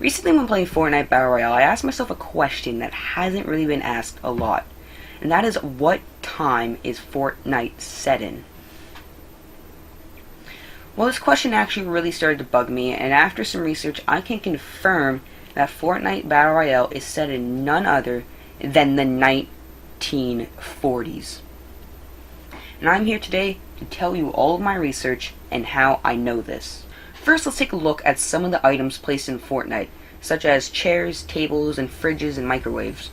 Recently when playing Fortnite Battle Royale, I asked myself a question that hasn't really been asked a lot. And that is, what time is Fortnite set in? Well, this question actually really started to bug me, and after some research, I can confirm that Fortnite Battle Royale is set in none other than the 1940s. And I'm here today to tell you all of my research and how I know this. First, let's take a look at some of the items placed in Fortnite, such as chairs, tables, and fridges and microwaves.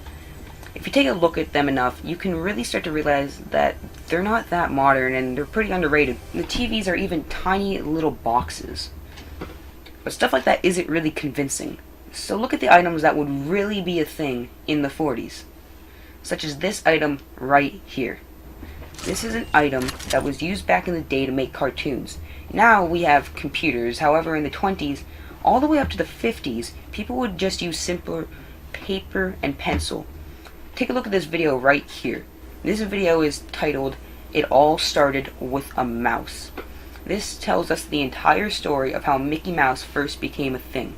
If you take a look at them enough, you can really start to realize that they're not that modern and they're pretty underrated. The TVs are even tiny little boxes. But stuff like that isn't really convincing. So look at the items that would really be a thing in the 40s. Such as this item right here. This is an item that was used back in the day to make cartoons. Now we have computers. However, in the 20s, all the way up to the 50s, people would just use simpler paper and pencil. Take a look at this video right here. This video is titled, "It All Started with a Mouse." This tells us the entire story of how Mickey Mouse first became a thing.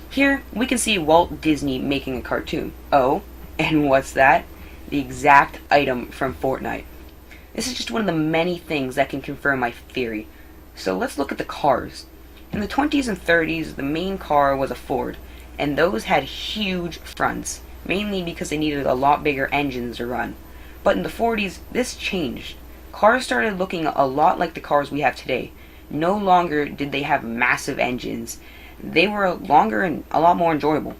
Here, we can see Walt Disney making a cartoon. Oh, and what's that? The exact item from Fortnite. This is just one of the many things that can confirm my theory. So let's look at the cars. In the 20s and 30s, the main car was a Ford, and those had huge fronts, mainly because they needed a lot bigger engines to run. But in the 40s, this changed. Cars started looking a lot like the cars we have today. No longer did they have massive engines. They were longer and a lot more enjoyable.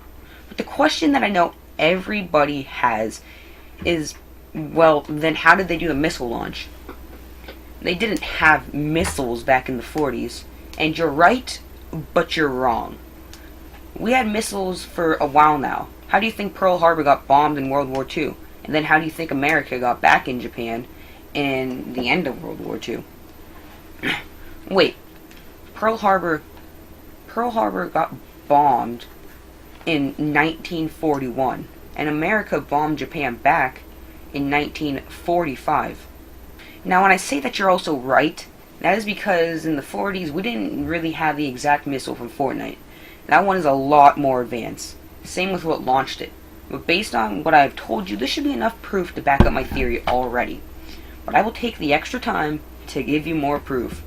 But the question that I know everybody has is, well, then how did they do the missile launch? They didn't have missiles back in the 40s. And you're right, but you're wrong. We had missiles for a while now. How do you think Pearl Harbor got bombed in World War II? And then how do you think America got back in Japan in the end of World War II? Wait, Pearl Harbor got bombed in 1941, and America bombed Japan back in 1945. Now, when I say that you're also right, that is because in the 40s we didn't really have the exact missile from Fortnite. That one is a lot more advanced. Same with what launched it. But based on what I've told you, this should be enough proof to back up my theory already. But I will take the extra time to give you more proof.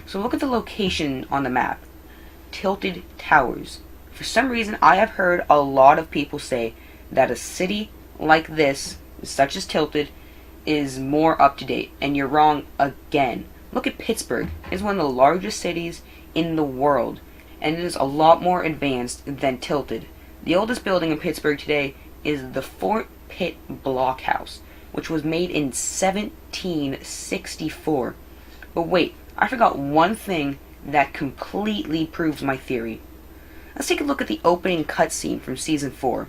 So look at the location on the map. Tilted Towers. For some reason, I have heard a lot of people say that a city like this, such as Tilted, is more up to date. And you're wrong again. Look at Pittsburgh. It's one of the largest cities in the world, and it is a lot more advanced than Tilted. The oldest building in Pittsburgh today is the Fort Pitt Blockhouse, which was made in 1764. But wait, I forgot one thing that completely proves my theory. Let's take a look at the opening cutscene from Season 4.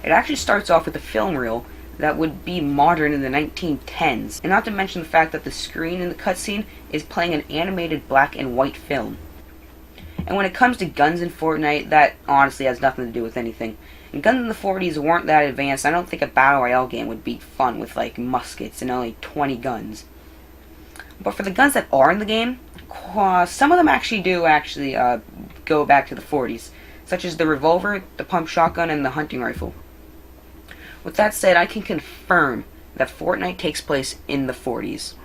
It actually starts off with a film reel that would be modern in the 1910s, and not to mention the fact that the screen in the cutscene is playing an animated black and white film. And when it comes to guns in Fortnite, that honestly has nothing to do with anything. And guns in the 40s weren't that advanced. I don't think a Battle Royale game would be fun with like muskets and only 20 guns. But for the guns that are in the game, some of them actually do go back to the 40s, such as the revolver, the pump shotgun, and the hunting rifle. With that said, I can confirm that Fortnite takes place in the 40s.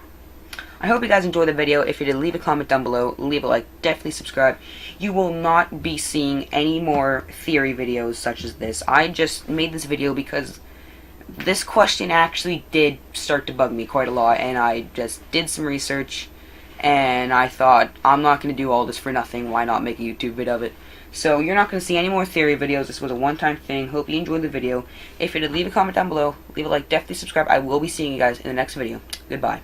I hope you guys enjoyed the video. If you did, leave a comment down below, leave a like, definitely subscribe. You will not be seeing any more theory videos such as this. I just made this video because this question actually did start to bug me quite a lot, and I just did some research, and I thought, I'm not going to do all this for nothing, why not make a YouTube vid of it? So you're not going to see any more theory videos. This was a one-time thing. Hope you enjoyed the video. If you did, leave a comment down below, leave a like, definitely subscribe. I will be seeing you guys in the next video. Goodbye.